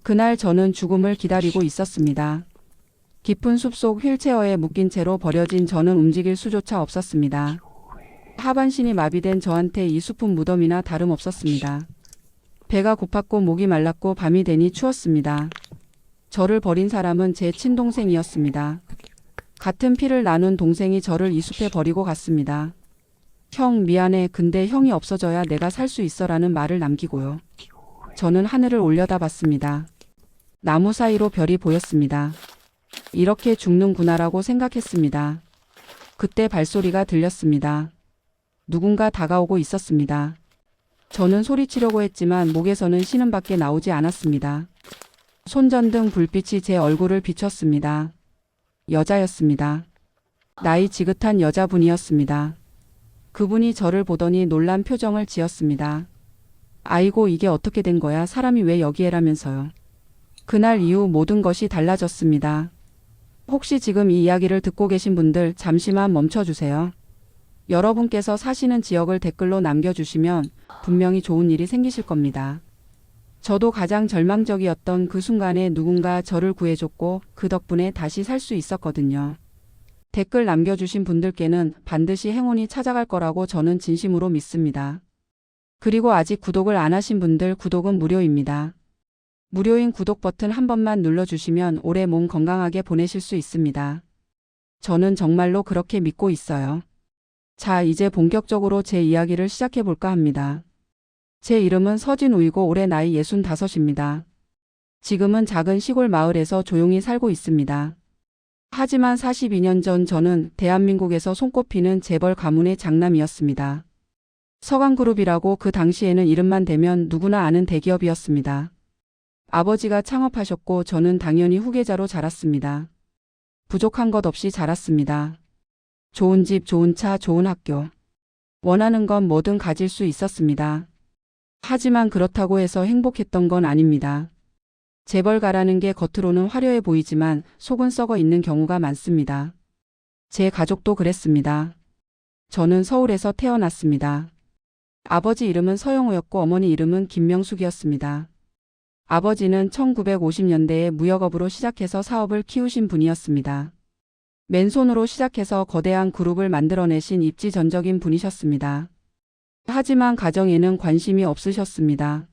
그날 저는 죽음을 기다리고 있었습니다. 깊은 숲속 휠체어에 묶인 채로 버려진 저는 움직일 수조차 없었습니다. 하반신이 마비된 저한테 이 숲은 무덤이나 다름없었습니다. 배가 고팠고 목이 말랐고 밤이 되니 추웠습니다. 저를 버린 사람은 제 친동생이었습니다. 같은 피를 나눈 동생이 저를 이 숲에 버리고 갔습니다. 형 미안해. 근데 형이 없어져야 내가 살 수 있어라는 말을 남기고요. 저는 하늘을 올려다봤습니다. 나무 사이로 별이 보였습니다. 이렇게 죽는구나라고 생각했습니다. 그때 발소리가 들렸습니다. 누군가 다가오고 있었습니다. 저는 소리치려고 했지만 목에서는 신음밖에 나오지 않았습니다. 손전등 불빛이 제 얼굴을 비췄습니다. 여자였습니다. 나이 지긋한 여자분이었습니다. 그분이 저를 보더니 놀란 표정을 지었습니다. 아이고 이게 어떻게 된 거야? 사람이 왜 여기에라면서요. 그날 이후 모든 것이 달라졌습니다. 혹시 지금 이 이야기를 듣고 계신 분들 잠시만 멈춰주세요. 여러분께서 사시는 지역을 댓글로 남겨주시면 분명히 좋은 일이 생기실 겁니다. 저도 가장 절망적이었던 그 순간에 누군가 저를 구해줬고 그 덕분에 다시 살 수 있었거든요. 댓글 남겨주신 분들께는 반드시 행운이 찾아갈 거라고 저는 진심으로 믿습니다. 그리고 아직 구독을 안 하신 분들 구독은 무료입니다. 무료인 구독 버튼 한 번만 눌러주시면 올해 몸 건강하게 보내실 수 있습니다. 저는 정말로 그렇게 믿고 있어요. 자, 이제 본격적으로 제 이야기를 시작해볼까 합니다. 제 이름은 서진우이고 올해 나이 65입니다. 지금은 작은 시골 마을에서 조용히 살고 있습니다. 하지만 42년 전 저는 대한민국에서 손꼽히는 재벌 가문의 장남이었습니다. 서강그룹이라고 그 당시에는 이름만 대면 누구나 아는 대기업이었습니다. 아버지가 창업하셨고 저는 당연히 후계자로 자랐습니다. 부족한 것 없이 자랐습니다. 좋은 집, 좋은 차, 좋은 학교. 원하는 건 뭐든 가질 수 있었습니다. 하지만 그렇다고 해서 행복했던 건 아닙니다. 재벌가라는 게 겉으로는 화려해 보이지만 속은 썩어 있는 경우가 많습니다. 제 가족도 그랬습니다. 저는 서울에서 태어났습니다. 아버지 이름은 서영우였고 어머니 이름은 김명숙이었습니다. 아버지는 1950년대에 무역업으로 시작해서 사업을 키우신 분이었습니다. 맨손으로 시작해서 거대한 그룹을 만들어내신 입지전적인 분이셨습니다. 하지만 가정에는 관심이 없으셨습니다.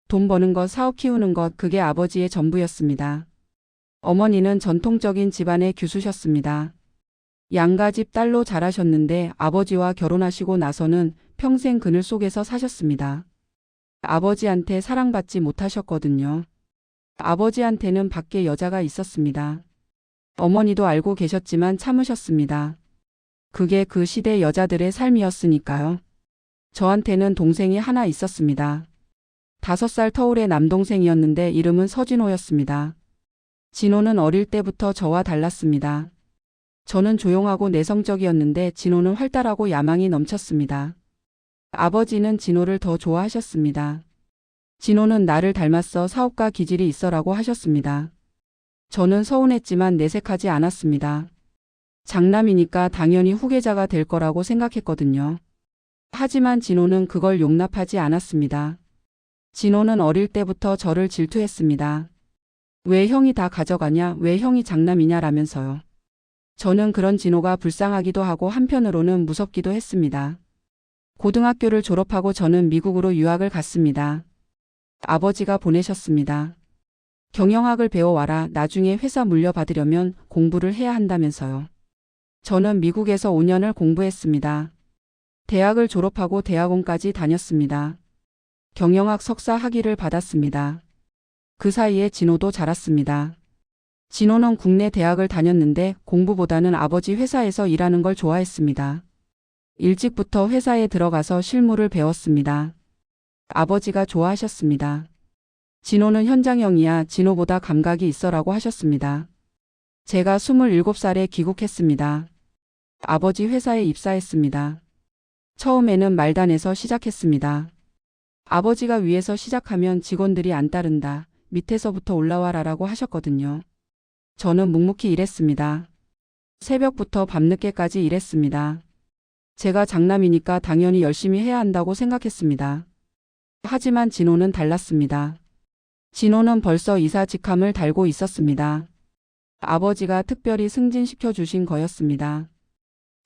돈 버는 것, 사업 키우는 것, 그게 아버지의 전부였습니다. 어머니는 전통적인 집안의 교수셨습니다. 양가집 딸로 자라셨는데 아버지와 결혼하시고 나서는 평생 그늘 속에서 사셨습니다. 아버지한테 사랑받지 못하셨거든요. 아버지한테는 밖에 여자가 있었습니다. 어머니도 알고 계셨지만 참으셨습니다. 그게 그 시대 여자들의 삶이었으니까요. 저한테는 동생이 하나 있었습니다. 5살 터울의 남동생이었는데 이름은 서진호였습니다. 진호는 어릴 때부터 저와 달랐습니다. 저는 조용하고 내성적이었는데 진호는 활달하고 야망이 넘쳤습니다. 아버지는 진호를 더 좋아하셨습니다. 진호는 나를 닮았어 사업가 기질이 있어라고 하셨습니다. 저는 서운했지만 내색하지 않았습니다. 장남이니까 당연히 후계자가 될 거라고 생각했거든요. 하지만 진호는 그걸 용납하지 않았습니다. 진호는 어릴 때부터 저를 질투했습니다. 왜 형이 다 가져가냐, 왜 형이 장남이냐라면서요. 저는 그런 진호가 불쌍하기도 하고 한편으로는 무섭기도 했습니다. 고등학교를 졸업하고 저는 미국으로 유학을 갔습니다. 아버지가 보내셨습니다. 경영학을 배워와라. 나중에 회사 물려받으려면 공부를 해야 한다면서요. 저는 미국에서 5년을 공부했습니다. 대학을 졸업하고 대학원까지 다녔습니다. 경영학 석사 학위를 받았습니다. 그 사이에 진호도 자랐습니다. 진호는 국내 대학을 다녔는데 공부보다는 아버지 회사에서 일하는 걸 좋아했습니다. 일찍부터 회사에 들어가서 실무를 배웠습니다. 아버지가 좋아하셨습니다. 진호는 현장형이야. 진호보다 감각이 있어라고 하셨습니다. 제가 27살에 귀국했습니다. 아버지 회사에 입사했습니다. 처음에는 말단에서 시작했습니다. 아버지가 위에서 시작하면 직원들이 안 따른다. 밑에서부터 올라와라라고 하셨거든요. 저는 묵묵히 일했습니다. 새벽부터 밤늦게까지 일했습니다. 제가 장남이니까 당연히 열심히 해야 한다고 생각했습니다. 하지만 진호는 달랐습니다. 진호는 벌써 이사 직함을 달고 있었습니다. 아버지가 특별히 승진시켜 주신 거였습니다.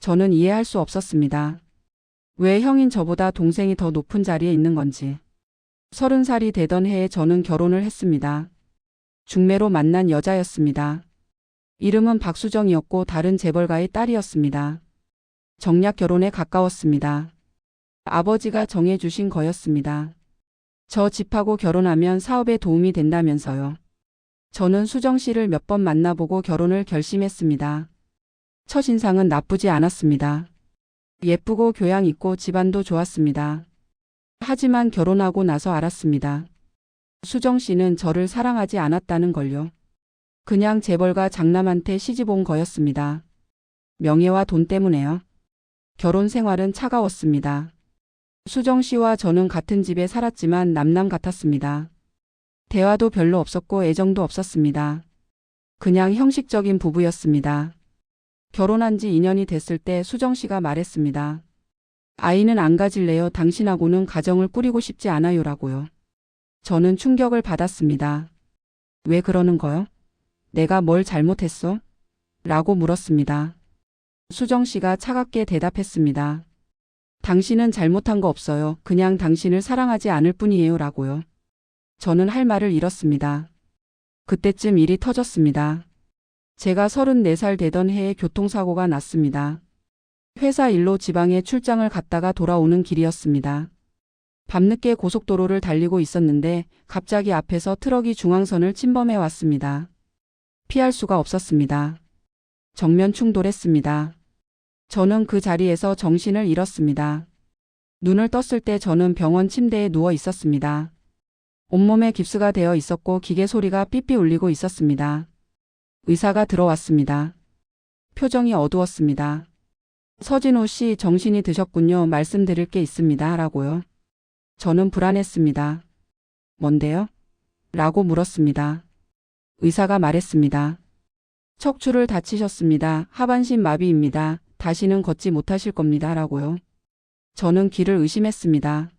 저는 이해할 수 없었습니다. 왜 형인 저보다 동생이 더 높은 자리에 있는 건지. 30살이 되던 해에 저는 결혼을 했습니다. 중매로 만난 여자였습니다. 이름은 박수정이었고 다른 재벌가의 딸이었습니다. 정략 결혼에 가까웠습니다. 아버지가 정해주신 거였습니다. 저 집하고 결혼하면 사업에 도움이 된다면서요. 저는 수정 씨를 몇 번 만나보고 결혼을 결심했습니다. 첫인상은 나쁘지 않았습니다. 예쁘고 교양 있고 집안도 좋았습니다. 하지만 결혼하고 나서 알았습니다. 수정 씨는 저를 사랑하지 않았다는 걸요. 그냥 재벌가 장남한테 시집 온 거였습니다. 명예와 돈 때문에요. 결혼 생활은 차가웠습니다. 수정 씨와 저는 같은 집에 살았지만 남남 같았습니다. 대화도 별로 없었고 애정도 없었습니다. 그냥 형식적인 부부였습니다. 결혼한 지 2년이 됐을 때 수정 씨가 말했습니다. 아이는 안 가질래요? 당신하고는 가정을 꾸리고 싶지 않아요라고요. 저는 충격을 받았습니다. 왜 그러는 거요? 내가 뭘 잘못했어? 라고 물었습니다. 수정 씨가 차갑게 대답했습니다. 당신은 잘못한 거 없어요. 그냥 당신을 사랑하지 않을 뿐이에요 라고요. 저는 할 말을 잃었습니다. 그때쯤 일이 터졌습니다. 제가 34살 되던 해에 교통사고가 났습니다. 회사 일로 지방에 출장을 갔다가 돌아오는 길이었습니다. 밤늦게 고속도로를 달리고 있었는데 갑자기 앞에서 트럭이 중앙선을 침범해 왔습니다. 피할 수가 없었습니다. 정면 충돌했습니다. 저는 그 자리에서 정신을 잃었습니다. 눈을 떴을 때 저는 병원 침대에 누워 있었습니다. 온몸에 깁스가 되어 있었고 기계 소리가 삐삐 울리고 있었습니다. 의사가 들어왔습니다. 표정이 어두웠습니다. 서진호 씨 정신이 드셨군요. 말씀드릴 게 있습니다. 라고요. 저는 불안했습니다. 뭔데요? 라고 물었습니다. 의사가 말했습니다. 척추를 다치셨습니다. 하반신 마비입니다. 다시는 걷지 못하실 겁니다. 라고요. 저는 귀를 의심했습니다.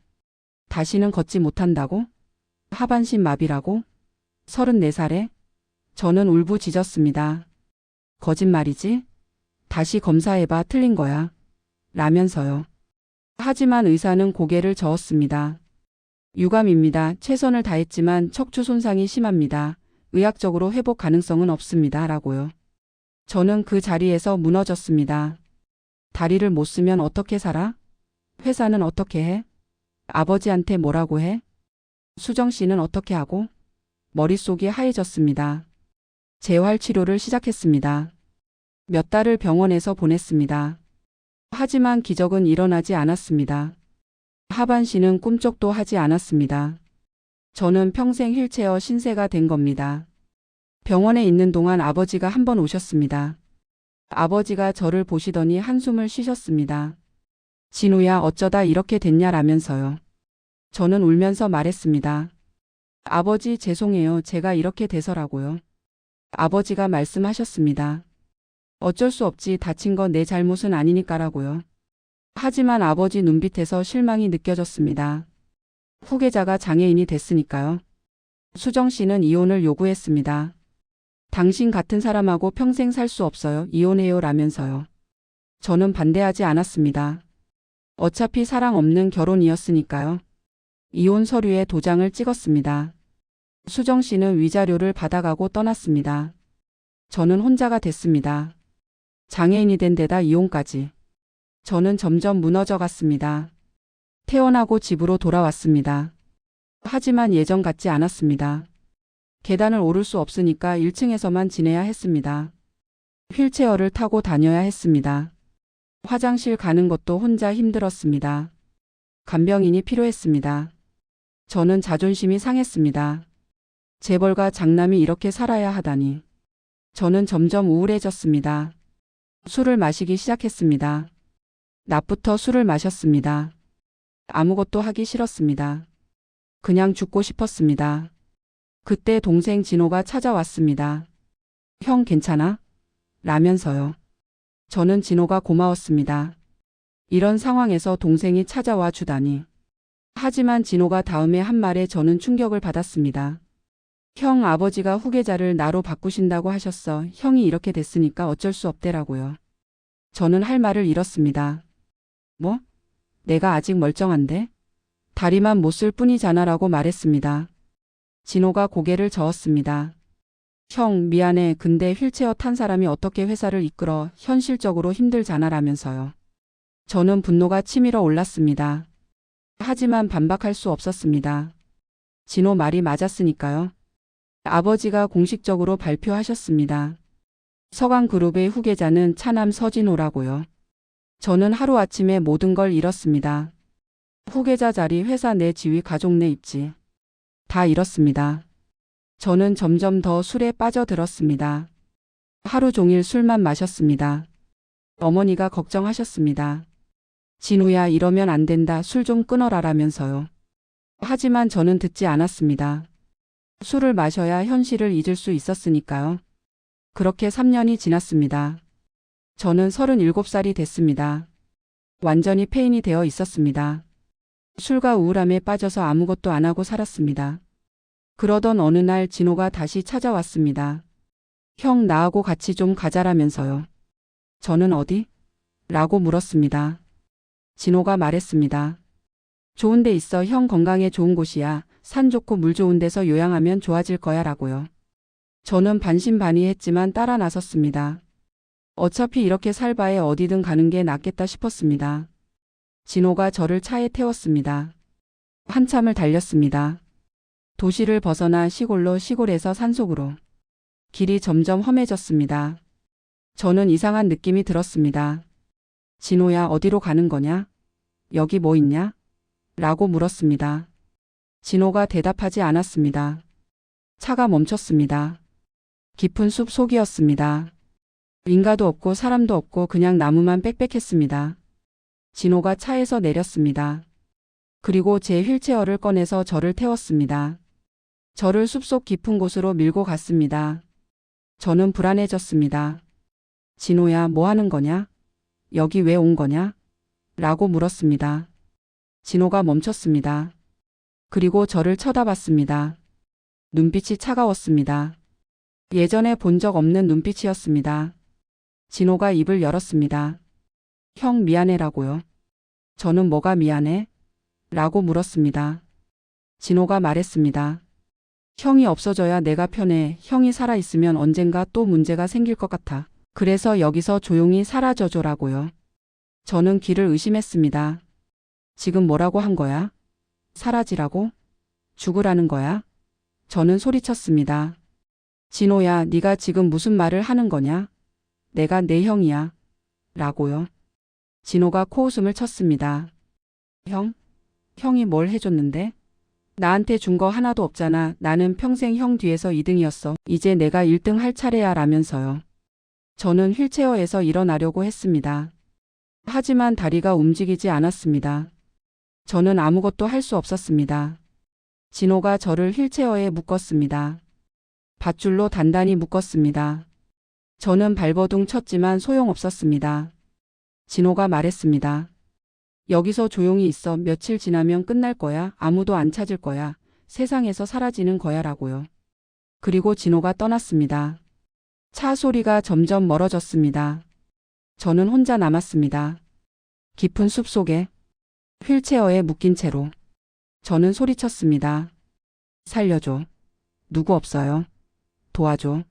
다시는 걷지 못한다고? 하반신 마비라고? 34살에? 저는 울부짖었습니다. 거짓말이지? 다시 검사해봐. 틀린 거야. 라면서요. 하지만 의사는 고개를 저었습니다. 유감입니다. 최선을 다했지만 척추 손상이 심합니다. 의학적으로 회복 가능성은 없습니다. 라고요. 저는 그 자리에서 무너졌습니다. 다리를 못 쓰면 어떻게 살아? 회사는 어떻게 해? 아버지한테 뭐라고 해? 수정 씨는 어떻게 하고? 머릿속이 하얘졌습니다. 재활 치료를 시작했습니다. 몇 달을 병원에서 보냈습니다. 하지만 기적은 일어나지 않았습니다. 하반신은 꿈쩍도 하지 않았습니다. 저는 평생 휠체어 신세가 된 겁니다. 병원에 있는 동안 아버지가 한 번 오셨습니다. 아버지가 저를 보시더니 한숨을 쉬셨습니다. 진우야 어쩌다 이렇게 됐냐라면서요. 저는 울면서 말했습니다. 아버지 죄송해요. 제가 이렇게 돼서라고요. 아버지가 말씀하셨습니다. 어쩔 수 없지. 다친 건 내 잘못은 아니니까라고요. 하지만 아버지 눈빛에서 실망이 느껴졌습니다. 후계자가 장애인이 됐으니까요. 수정 씨는 이혼을 요구했습니다. 당신 같은 사람하고 평생 살 수 없어요. 이혼해요 라면서요. 저는 반대하지 않았습니다. 어차피 사랑 없는 결혼이었으니까요. 이혼 서류에 도장을 찍었습니다. 수정 씨는 위자료를 받아가고 떠났습니다. 저는 혼자가 됐습니다. 장애인이 된 데다 이혼까지. 저는 점점 무너져 갔습니다. 퇴원하고 집으로 돌아왔습니다. 하지만 예전 같지 않았습니다. 계단을 오를 수 없으니까 1층에서만 지내야 했습니다. 휠체어를 타고 다녀야 했습니다. 화장실 가는 것도 혼자 힘들었습니다. 간병인이 필요했습니다. 저는 자존심이 상했습니다. 재벌가 장남이 이렇게 살아야 하다니. 저는 점점 우울해졌습니다. 술을 마시기 시작했습니다. 낮부터 술을 마셨습니다. 아무것도 하기 싫었습니다. 그냥 죽고 싶었습니다. 그때 동생 진호가 찾아왔습니다. 형 괜찮아? 라면서요. 저는 진호가 고마웠습니다. 이런 상황에서 동생이 찾아와 주다니. 하지만 진호가 다음에 한 말에 저는 충격을 받았습니다. 형 아버지가 후계자를 나로 바꾸신다고 하셨어. 형이 이렇게 됐으니까 어쩔 수 없대라고요. 저는 할 말을 잃었습니다. 뭐? 내가 아직 멀쩡한데? 다리만 못 쓸 뿐이잖아라고 말했습니다. 진호가 고개를 저었습니다. 형, 미안해. 근데 휠체어 탄 사람이 어떻게 회사를 이끌어? 현실적으로 힘들잖아라면서요. 저는 분노가 치밀어 올랐습니다. 하지만 반박할 수 없었습니다. 진호 말이 맞았으니까요. 아버지가 공식적으로 발표하셨습니다. 서강그룹의 후계자는 차남 서진호라고요. 저는 하루아침에 모든 걸 잃었습니다. 후계자 자리, 회사 내 지위, 가족 내 입지. 다 잃었습니다. 저는 점점 더 술에 빠져들었습니다. 하루 종일 술만 마셨습니다. 어머니가 걱정하셨습니다. 진우야, 이러면 안 된다. 술 좀 끊어라라면서요. 하지만 저는 듣지 않았습니다. 술을 마셔야 현실을 잊을 수 있었으니까요. 그렇게 3년이 지났습니다. 저는 37살이 됐습니다. 완전히 폐인이 되어 있었습니다. 술과 우울함에 빠져서 아무것도 안 하고 살았습니다. 그러던 어느 날 진호가 다시 찾아왔습니다. 형, 나하고 같이 좀 가자라면서요. 저는 어디? 라고 물었습니다. 진호가 말했습니다. 좋은 데 있어. 형 건강에 좋은 곳이야. 산 좋고 물 좋은 데서 요양하면 좋아질 거야 라고요. 저는 반신반의했지만 따라 나섰습니다. 어차피 이렇게 살 바에 어디든 가는 게 낫겠다 싶었습니다. 진호가 저를 차에 태웠습니다. 한참을 달렸습니다. 도시를 벗어나 시골로, 시골에서 산속으로. 길이 점점 험해졌습니다. 저는 이상한 느낌이 들었습니다. 진호야, 어디로 가는 거냐? 여기 뭐 있냐? 라고 물었습니다. 진호가 대답하지 않았습니다. 차가 멈췄습니다. 깊은 숲 속이었습니다. 인가도 없고 사람도 없고 그냥 나무만 빽빽했습니다. 진호가 차에서 내렸습니다. 그리고 제 휠체어를 꺼내서 저를 태웠습니다. 저를 숲속 깊은 곳으로 밀고 갔습니다. 저는 불안해졌습니다. 진호야, 뭐 하는 거냐? 여기 왜 온 거냐? 라고 물었습니다. 진호가 멈췄습니다. 그리고 저를 쳐다봤습니다. 눈빛이 차가웠습니다. 예전에 본 적 없는 눈빛이었습니다. 진호가 입을 열었습니다. 형, 미안해라고요. 저는 뭐가 미안해? 라고 물었습니다. 진호가 말했습니다. 형이 없어져야 내가 편해. 형이 살아있으면 언젠가 또 문제가 생길 것 같아. 그래서 여기서 조용히 사라져줘라고요. 저는 귀를 의심했습니다. 지금 뭐라고 한 거야? 사라지라고? 죽으라는 거야? 저는 소리쳤습니다. 진호야, 네가 지금 무슨 말을 하는 거냐? 내가 내 형이야. 라고요. 진호가 코웃음을 쳤습니다. 형? 형이 뭘 해줬는데? 나한테 준 거 하나도 없잖아. 나는 평생 형 뒤에서 2등이었어. 이제 내가 1등 할 차례야 라면서요. 저는 휠체어에서 일어나려고 했습니다. 하지만 다리가 움직이지 않았습니다. 저는 아무것도 할 수 없었습니다. 진호가 저를 휠체어에 묶었습니다. 밧줄로 단단히 묶었습니다. 저는 발버둥 쳤지만 소용없었습니다. 진호가 말했습니다. 여기서 조용히 있어. 며칠 지나면 끝날 거야. 아무도 안 찾을 거야. 세상에서 사라지는 거야 라고요. 그리고 진호가 떠났습니다. 차 소리가 점점 멀어졌습니다. 저는 혼자 남았습니다. 깊은 숲 속에 휠체어에 묶인 채로. 저는 소리쳤습니다. 살려줘. 누구 없어요? 도와줘.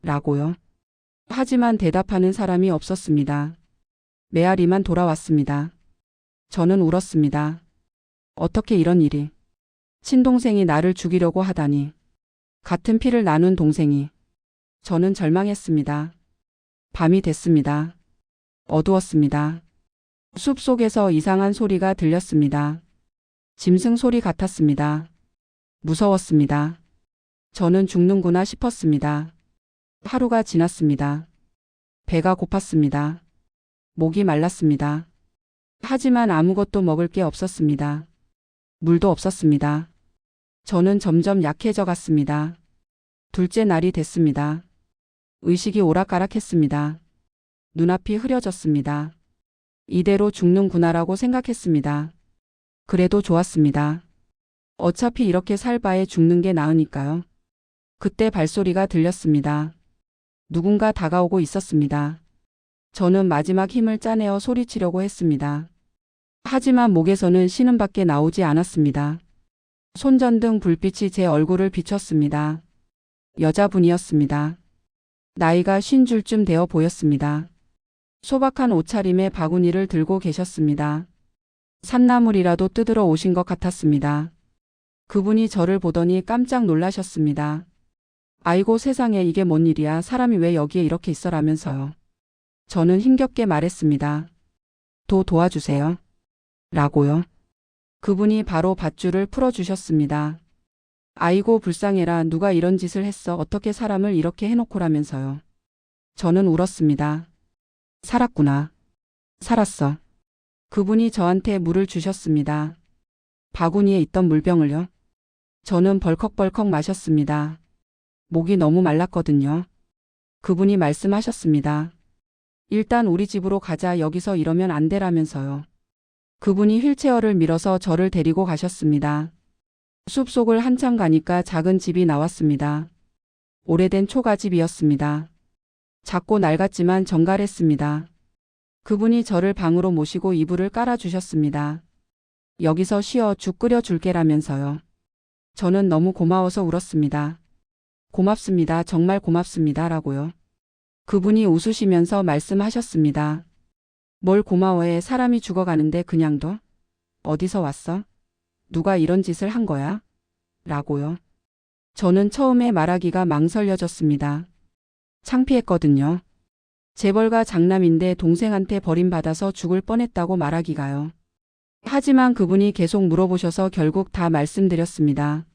라고요. 하지만 대답하는 사람이 없었습니다. 메아리만 돌아왔습니다. 저는 울었습니다. 어떻게 이런 일이. 친동생이 나를 죽이려고 하다니. 같은 피를 나눈 동생이. 저는 절망했습니다. 밤이 됐습니다. 어두웠습니다. 숲속에서 이상한 소리가 들렸습니다. 짐승 소리 같았습니다. 무서웠습니다. 저는 죽는구나 싶었습니다. 하루가 지났습니다. 배가 고팠습니다. 목이 말랐습니다. 하지만 아무것도 먹을 게 없었습니다. 물도 없었습니다. 저는 점점 약해져 갔습니다. 둘째 날이 됐습니다. 의식이 오락가락했습니다. 눈앞이 흐려졌습니다. 이대로 죽는구나라고 생각했습니다. 그래도 좋았습니다. 어차피 이렇게 살 바에 죽는 게 나으니까요. 그때 발소리가 들렸습니다. 누군가 다가오고 있었습니다. 저는 마지막 힘을 짜내어 소리치려고 했습니다. 하지만 목에서는 신음밖에 나오지 않았습니다. 손전등 불빛이 제 얼굴을 비췄습니다. 여자분이었습니다. 나이가 50쯤 되어 보였습니다. 소박한 옷차림에 바구니를 들고 계셨습니다. 산나물이라도 뜯으러 오신 것 같았습니다. 그분이 저를 보더니 깜짝 놀라셨습니다. 아이고 세상에 이게 뭔 일이야. 사람이 왜 여기에 이렇게 있어라면서요. 저는 힘겹게 말했습니다. 도와주세요. 라고요. 그분이 바로 밧줄을 풀어주셨습니다. 아이고 불쌍해라. 누가 이런 짓을 했어. 어떻게 사람을 이렇게 해놓고라면서요. 저는 울었습니다. 살았구나. 살았어. 그분이 저한테 물을 주셨습니다. 바구니에 있던 물병을요. 저는 벌컥벌컥 마셨습니다. 목이 너무 말랐거든요. 그분이 말씀하셨습니다. 일단 우리 집으로 가자. 여기서 이러면 안 되라면서요. 그분이 휠체어를 밀어서 저를 데리고 가셨습니다. 숲속을 한참 가니까 작은 집이 나왔습니다. 오래된 초가집이었습니다. 작고 낡았지만 정갈했습니다. 그분이 저를 방으로 모시고 이불을 깔아주셨습니다. 여기서 쉬어 죽 끓여줄게라면서요. 저는 너무 고마워서 울었습니다. 고맙습니다. 정말 고맙습니다. 라고요. 그분이 웃으시면서 말씀하셨습니다. 뭘 고마워해. 사람이 죽어가는데 그냥 둬? 어디서 왔어? 누가 이런 짓을 한 거야? 라고요. 저는 처음에 말하기가 망설여졌습니다. 창피했거든요. 재벌가 장남인데 동생한테 버림받아서 죽을 뻔했다고 말하기가요. 하지만 그분이 계속 물어보셔서 결국 다 말씀드렸습니다.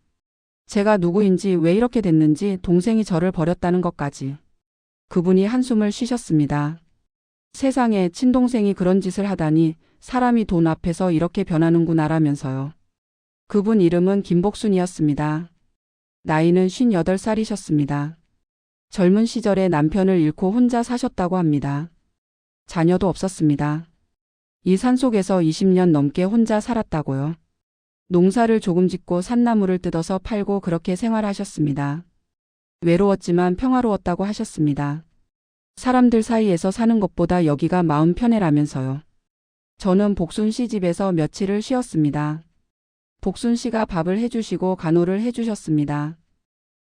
제가 누구인지 왜 이렇게 됐는지 동생이 저를 버렸다는 것까지. 그분이 한숨을 쉬셨습니다. 세상에 친동생이 그런 짓을 하다니 사람이 돈 앞에서 이렇게 변하는구나라면서요. 그분 이름은 김복순이었습니다. 나이는 58살이셨습니다. 젊은 시절에 남편을 잃고 혼자 사셨다고 합니다. 자녀도 없었습니다. 이 산속에서 20년 넘게 혼자 살았다고요. 농사를 조금 짓고 산나물을 뜯어서 팔고 그렇게 생활하셨습니다. 외로웠지만 평화로웠다고 하셨습니다. 사람들 사이에서 사는 것보다 여기가 마음 편해라면서요. 저는 복순 씨 집에서 며칠을 쉬었습니다. 복순 씨가 밥을 해주시고 간호를 해주셨습니다.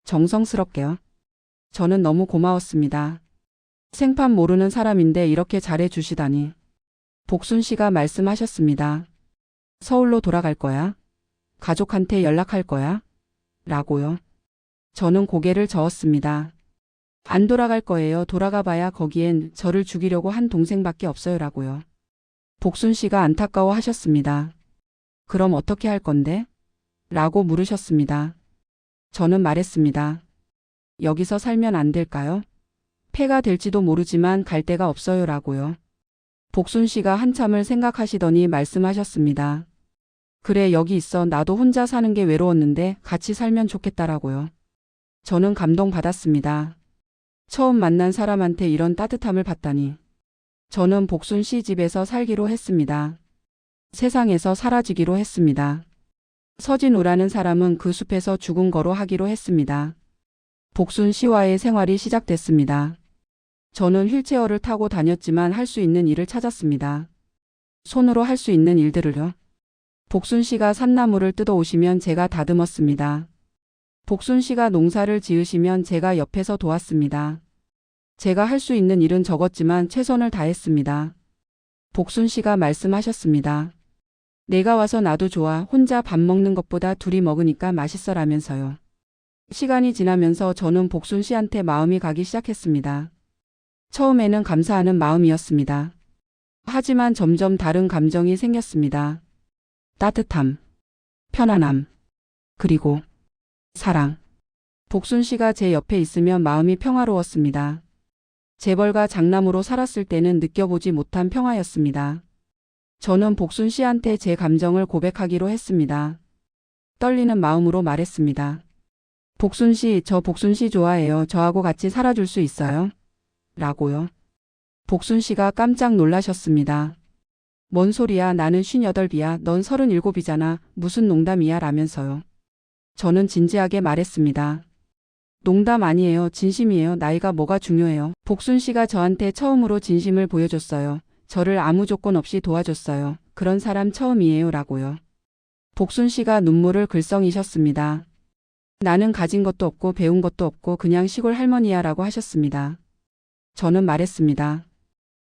정성스럽게요. 저는 너무 고마웠습니다. 생판 모르는 사람인데 이렇게 잘해주시다니. 복순 씨가 말씀하셨습니다. 서울로 돌아갈 거야? 가족한테 연락할 거야? 라고요. 저는 고개를 저었습니다. 안 돌아갈 거예요. 돌아가 봐야 거기엔 저를 죽이려고 한 동생밖에 없어요. 라고요. 복순 씨가 안타까워 하셨습니다. 그럼 어떻게 할 건데? 라고 물으셨습니다. 저는 말했습니다. 여기서 살면 안 될까요? 폐가 될지도 모르지만 갈 데가 없어요. 라고요. 복순 씨가 한참을 생각하시더니 말씀하셨습니다. 그래 여기 있어. 나도 혼자 사는 게 외로웠는데 같이 살면 좋겠다라고요. 저는 감동받았습니다. 처음 만난 사람한테 이런 따뜻함을 받다니. 저는 복순 씨 집에서 살기로 했습니다. 세상에서 사라지기로 했습니다. 서진우라는 사람은 그 숲에서 죽은 거로 하기로 했습니다. 복순 씨와의 생활이 시작됐습니다. 저는 휠체어를 타고 다녔지만 할 수 있는 일을 찾았습니다. 손으로 할 수 있는 일들을요. 복순 씨가 산나물을 뜯어 오시면 제가 다듬었습니다. 복순 씨가 농사를 지으시면 제가 옆에서 도왔습니다. 제가 할 수 있는 일은 적었지만 최선을 다했습니다. 복순 씨가 말씀하셨습니다. 내가 와서 나도 좋아. 혼자 밥 먹는 것보다 둘이 먹으니까 맛있어라면서요. 시간이 지나면서 저는 복순 씨한테 마음이 가기 시작했습니다. 처음에는 감사하는 마음이었습니다. 하지만 점점 다른 감정이 생겼습니다. 따뜻함, 편안함, 그리고 사랑. 복순 씨가 제 옆에 있으면 마음이 평화로웠습니다. 재벌가 장남으로 살았을 때는 느껴보지 못한 평화였습니다. 저는 복순 씨한테 제 감정을 고백하기로 했습니다. 떨리는 마음으로 말했습니다. 복순 씨, 저 복순 씨 좋아해요. 저하고 같이 살아줄 수 있어요? 라고요. 복순 씨가 깜짝 놀라셨습니다. 뭔 소리야. 나는 58이야. 넌 37이잖아. 무슨 농담이야. 라면서요. 저는 진지하게 말했습니다. 농담 아니에요. 진심이에요. 나이가 뭐가 중요해요. 복순 씨가 저한테 처음으로 진심을 보여줬어요. 저를 아무 조건 없이 도와줬어요. 그런 사람 처음이에요. 라고요. 복순 씨가 눈물을 글썽이셨습니다. 나는 가진 것도 없고 배운 것도 없고 그냥 시골 할머니야 라고 하셨습니다. 저는 말했습니다.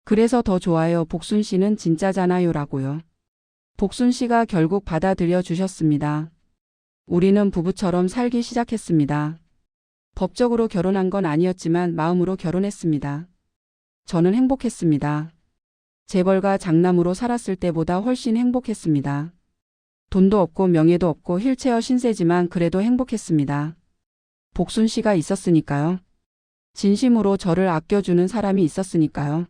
그래서 더 좋아요. 복순 씨는 진짜잖아요. 라고요. 복순 씨가 결국 받아들여 주셨습니다. 우리는 부부처럼 살기 시작했습니다. 법적으로 결혼한 건 아니었지만 마음으로 결혼했습니다. 저는 행복했습니다. 재벌가 장남으로 살았을 때보다 훨씬 행복했습니다. 돈도 없고 명예도 없고 휠체어 신세지만 그래도 행복했습니다. 복순 씨가 있었으니까요. 진심으로 저를 아껴주는 사람이 있었으니까요.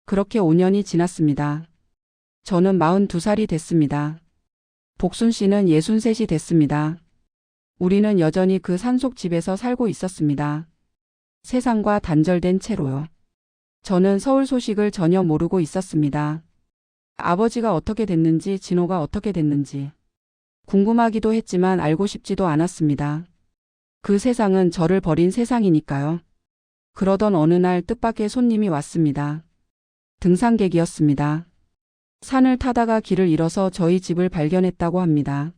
그렇게 5년이 지났습니다. 저는 42살이 됐습니다. 복순 씨는 63이 됐습니다. 우리는 여전히 그 산속집에서 살고 있었습니다. 세상과 단절된 채로요. 저는 서울 소식을 전혀 모르고 있었습니다. 아버지가 어떻게 됐는지, 진호가 어떻게 됐는지 궁금하기도 했지만 알고 싶지도 않았습니다. 그 세상은 저를 버린 세상이니까요. 그러던 어느 날 뜻밖의 손님이 왔습니다. 등산객이었습니다. 산을 타다가 길을 잃어서 저희 집을 발견했다고 합니다.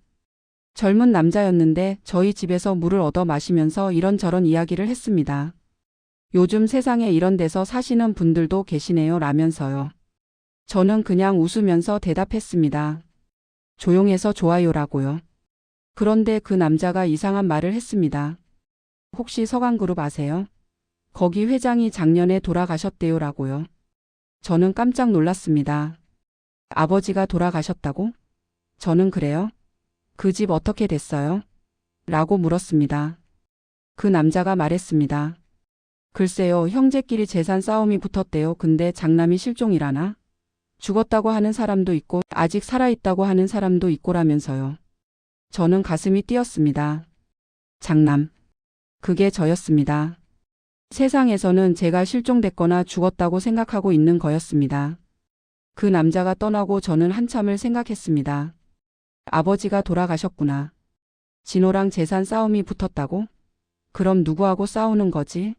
젊은 남자였는데 저희 집에서 물을 얻어 마시면서 이런저런 이야기를 했습니다. 요즘 세상에 이런 데서 사시는 분들도 계시네요 라면서요. 저는 그냥 웃으면서 대답했습니다. 조용해서 좋아요라고요. 그런데 그 남자가 이상한 말을 했습니다. 혹시 서강그룹 아세요? 거기 회장이 작년에 돌아가셨대요 라고요. 저는 깜짝 놀랐습니다. 아버지가 돌아가셨다고? 저는 그래요? 그 집 어떻게 됐어요? 라고 물었습니다. 그 남자가 말했습니다. 글쎄요, 형제끼리 재산 싸움이 붙었대요. 근데 장남이 실종이라나? 죽었다고 하는 사람도 있고 아직 살아있다고 하는 사람도 있고라면서요. 저는 가슴이 뛰었습니다. 장남. 그게 저였습니다. 세상에서는 제가 실종됐거나 죽었다고 생각하고 있는 거였습니다. 그 남자가 떠나고 저는 한참을 생각했습니다. 아버지가 돌아가셨구나. 진호랑 재산 싸움이 붙었다고? 그럼 누구하고 싸우는 거지?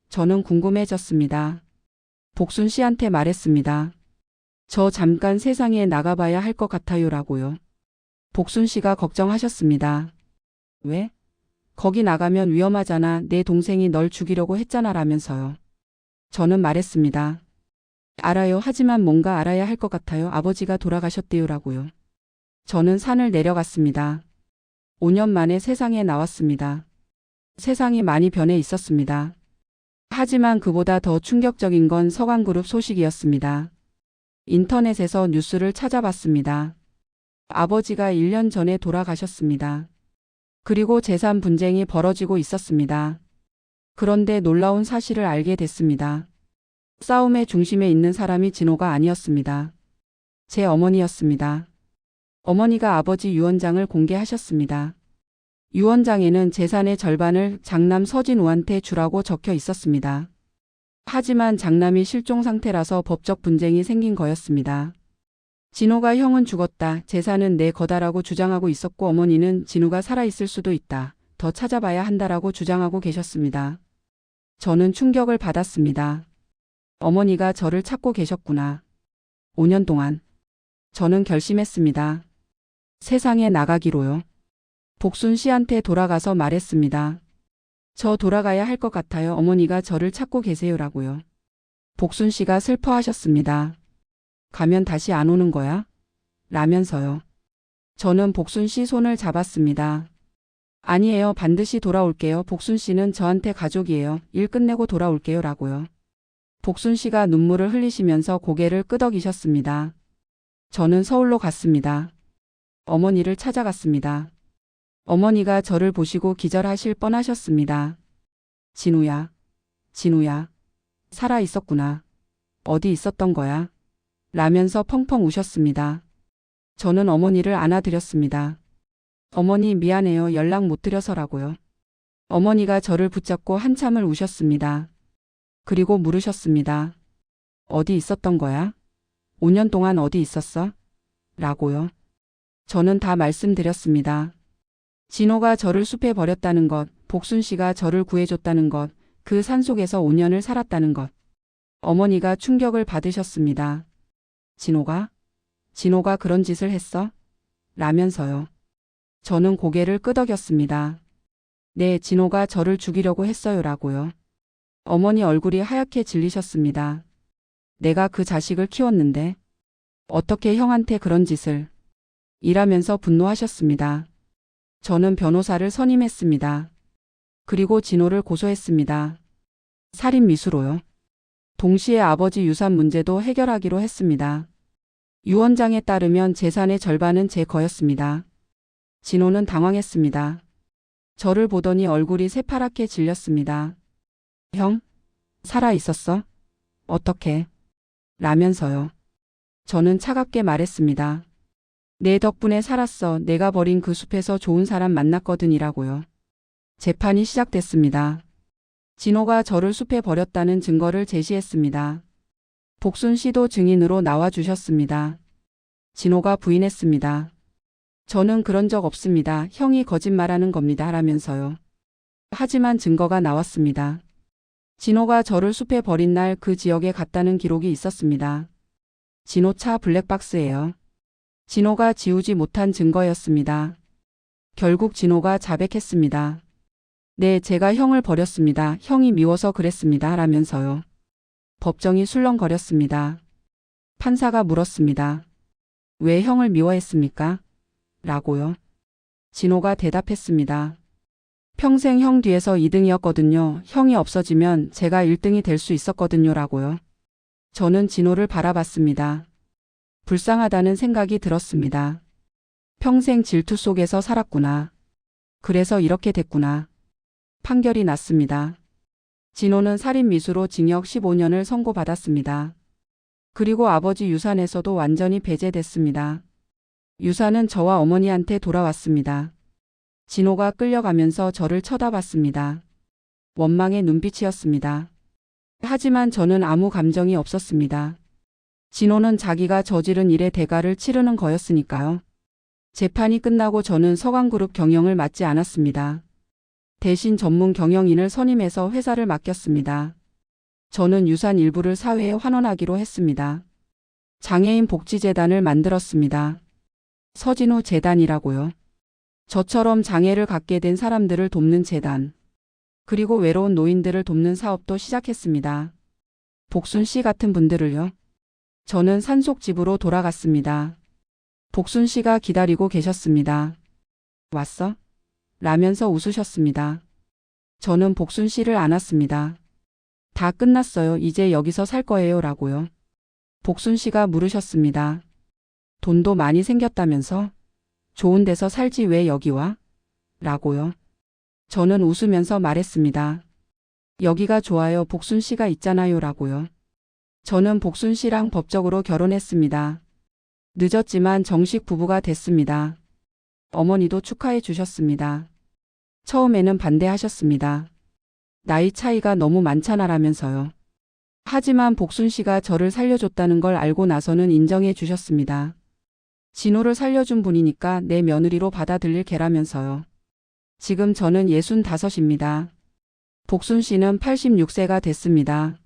저는 궁금해졌습니다. 복순 씨한테 말했습니다. 저 잠깐 세상에 나가봐야 할 것 같아요 라고요. 복순 씨가 걱정하셨습니다. 왜? 거기 나가면 위험하잖아. 내 동생이 널 죽이려고 했잖아 라면서요. 저는 말했습니다. 알아요. 하지만 뭔가 알아야 할 것 같아요. 아버지가 돌아가셨대요 라고요. 저는 산을 내려갔습니다. 5년 만에 세상에 나왔습니다. 세상이 많이 변해 있었습니다. 하지만 그보다 더 충격적인 건 서강그룹 소식이었습니다. 인터넷에서 뉴스를 찾아봤습니다. 아버지가 1년 전에 돌아가셨습니다. 그리고 재산 분쟁이 벌어지고 있었습니다. 그런데 놀라운 사실을 알게 됐습니다. 싸움의 중심에 있는 사람이 진호가 아니었습니다. 제 어머니였습니다. 어머니가 아버지 유언장을 공개하셨습니다. 유언장에는 재산의 절반을 장남 서진우한테 주라고 적혀 있었습니다. 하지만 장남이 실종 상태라서 법적 분쟁이 생긴 거였습니다. 진호가 형은 죽었다. 재산은 내 거다라고 주장하고 있었고 어머니는 진우가 살아있을 수도 있다. 더 찾아봐야 한다라고 주장하고 계셨습니다. 저는 충격을 받았습니다. 어머니가 저를 찾고 계셨구나. 5년 동안. 저는 결심했습니다. 세상에 나가기로요. 복순 씨한테 돌아가서 말했습니다. 저 돌아가야 할 것 같아요. 어머니가 저를 찾고 계세요라고요. 복순 씨가 슬퍼하셨습니다. 가면 다시 안 오는 거야? 라면서요. 저는 복순 씨 손을 잡았습니다. 아니에요. 반드시 돌아올게요. 복순 씨는 저한테 가족이에요. 일 끝내고 돌아올게요. 라고요. 복순 씨가 눈물을 흘리시면서 고개를 끄덕이셨습니다. 저는 서울로 갔습니다. 어머니를 찾아갔습니다. 어머니가 저를 보시고 기절하실 뻔하셨습니다. 진우야, 진우야, 살아 있었구나. 어디 있었던 거야? 라면서 펑펑 우셨습니다. 저는 어머니를 안아드렸습니다. 어머니 미안해요. 연락 못 드려서라고요. 어머니가 저를 붙잡고 한참을 우셨습니다. 그리고 물으셨습니다. 어디 있었던 거야? 5년 동안 어디 있었어? 라고요. 저는 다 말씀드렸습니다. 진호가 저를 숲에 버렸다는 것, 복순 씨가 저를 구해줬다는 것, 그 산속에서 5년을 살았다는 것. 어머니가 충격을 받으셨습니다. 진호가 그런 짓을 했어? 라면서요. 저는 고개를 끄덕였습니다. 네, 진호가 저를 죽이려고 했어요라고요. 어머니 얼굴이 하얗게 질리셨습니다. 내가 그 자식을 키웠는데 어떻게 형한테 그런 짓을 이라면서 분노하셨습니다. 저는 변호사를 선임했습니다. 그리고 진호를 고소했습니다. 살인 미수로요. 동시에 아버지 유산 문제도 해결하기로 했습니다. 유언장에 따르면 재산의 절반은 제 거였습니다. 진호는 당황했습니다. 저를 보더니 얼굴이 새파랗게 질렸습니다. 형? 살아 있었어? 어떻게? 라면서요. 저는 차갑게 말했습니다. 내 덕분에 살았어. 내가 버린 그 숲에서 좋은 사람 만났거든이라고요. 재판이 시작됐습니다. 진호가 저를 숲에 버렸다는 증거를 제시했습니다. 복순 씨도 증인으로 나와주셨습니다. 진호가 부인했습니다. 저는 그런 적 없습니다. 형이 거짓말하는 겁니다. 라면서요. 하지만 증거가 나왔습니다. 진호가 저를 숲에 버린 날 그 지역에 갔다는 기록이 있었습니다. 진호차 블랙박스예요. 진호가 지우지 못한 증거였습니다. 결국 진호가 자백했습니다. 네, 제가 형을 버렸습니다. 형이 미워서 그랬습니다. 라면서요. 법정이 술렁거렸습니다. 판사가 물었습니다. 왜 형을 미워했습니까? 라고요. 진호가 대답했습니다. 평생 형 뒤에서 2등이었거든요. 형이 없어지면 제가 1등이 될 수 있었거든요. 라고요. 저는 진호를 바라봤습니다. 불쌍하다는 생각이 들었습니다. 평생 질투 속에서 살았구나. 그래서 이렇게 됐구나. 판결이 났습니다. 진호는 살인 미수로 징역 15년을 선고받았습니다. 그리고 아버지 유산에서도 완전히 배제됐습니다. 유산은 저와 어머니한테 돌아왔습니다. 진호가 끌려가면서 저를 쳐다봤습니다. 원망의 눈빛이었습니다. 하지만 저는 아무 감정이 없었습니다. 진호는 자기가 저지른 일의 대가를 치르는 거였으니까요. 재판이 끝나고 저는 서강그룹 경영을 맡지 않았습니다. 대신 전문 경영인을 선임해서 회사를 맡겼습니다. 저는 유산 일부를 사회에 환원하기로 했습니다. 장애인 복지재단을 만들었습니다. 서진우 재단이라고요. 저처럼 장애를 갖게 된 사람들을 돕는 재단. 그리고 외로운 노인들을 돕는 사업도 시작했습니다. 복순 씨 같은 분들을요. 저는 산속집으로 돌아갔습니다. 복순 씨가 기다리고 계셨습니다. 왔어? 라면서 웃으셨습니다. 저는 복순 씨를 안았습니다. 다 끝났어요. 이제 여기서 살 거예요. 라고요. 복순 씨가 물으셨습니다. 돈도 많이 생겼다면서? 좋은 데서 살지 왜 여기 와? 라고요. 저는 웃으면서 말했습니다. 여기가 좋아요. 복순 씨가 있잖아요. 라고요. 저는 복순 씨랑 법적으로 결혼했습니다. 늦었지만 정식 부부가 됐습니다. 어머니도 축하해 주셨습니다. 처음에는 반대하셨습니다. 나이 차이가 너무 많잖아라면서요. 하지만 복순 씨가 저를 살려줬다는 걸 알고 나서는 인정해 주셨습니다. 진호를 살려준 분이니까 내 며느리로 받아들일 개라면서요. 지금 저는 65입니다. 복순 씨는 86세가 됐습니다.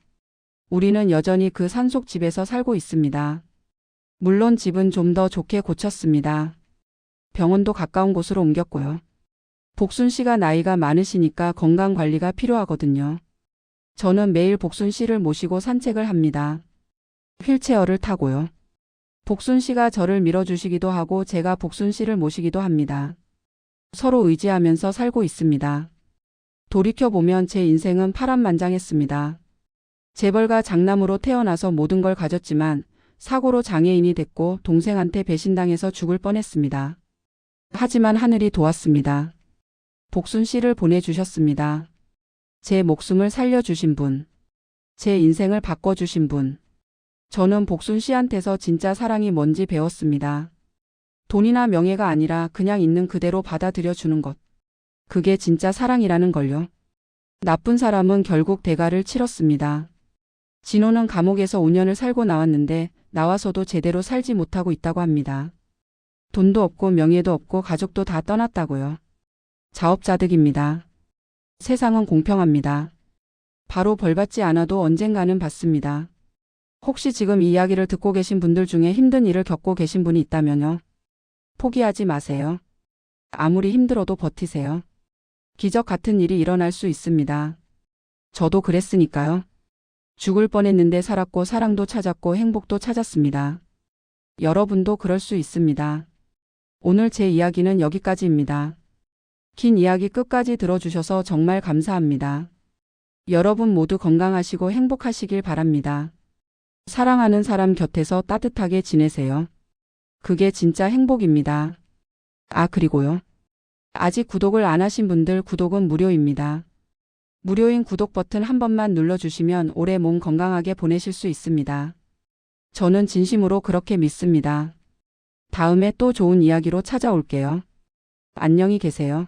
우리는 여전히 그 산속집에서 살고 있습니다. 물론 집은 좀 더 좋게 고쳤습니다. 병원도 가까운 곳으로 옮겼고요. 복순 씨가 나이가 많으시니까 건강 관리가 필요하거든요. 저는 매일 복순 씨를 모시고 산책을 합니다. 휠체어를 타고요. 복순 씨가 저를 밀어주시기도 하고 제가 복순 씨를 모시기도 합니다. 서로 의지하면서 살고 있습니다. 돌이켜보면 제 인생은 파란만장했습니다. 재벌가 장남으로 태어나서 모든 걸 가졌지만 사고로 장애인이 됐고 동생한테 배신당해서 죽을 뻔했습니다. 하지만 하늘이 도왔습니다. 복순 씨를 보내주셨습니다. 제 목숨을 살려주신 분. 제 인생을 바꿔주신 분. 저는 복순 씨한테서 진짜 사랑이 뭔지 배웠습니다. 돈이나 명예가 아니라 그냥 있는 그대로 받아들여주는 것. 그게 진짜 사랑이라는 걸요. 나쁜 사람은 결국 대가를 치렀습니다. 진호는 감옥에서 5년을 살고 나왔는데 나와서도 제대로 살지 못하고 있다고 합니다. 돈도 없고 명예도 없고 가족도 다 떠났다고요. 자업자득입니다. 세상은 공평합니다. 바로 벌 받지 않아도 언젠가는 받습니다. 혹시 지금 이 이야기를 듣고 계신 분들 중에 힘든 일을 겪고 계신 분이 있다면요. 포기하지 마세요. 아무리 힘들어도 버티세요. 기적 같은 일이 일어날 수 있습니다. 저도 그랬으니까요. 죽을 뻔했는데 살았고 사랑도 찾았고 행복도 찾았습니다. 여러분도 그럴 수 있습니다. 오늘 제 이야기는 여기까지입니다. 긴 이야기 끝까지 들어주셔서 정말 감사합니다. 여러분 모두 건강하시고 행복하시길 바랍니다. 사랑하는 사람 곁에서 따뜻하게 지내세요. 그게 진짜 행복입니다. 아, 그리고요. 아직 구독을 안 하신 분들 구독은 무료입니다. 무료인 구독 버튼 한 번만 눌러주시면 오래 몸 건강하게 보내실 수 있습니다. 저는 진심으로 그렇게 믿습니다. 다음에 또 좋은 이야기로 찾아올게요. 안녕히 계세요.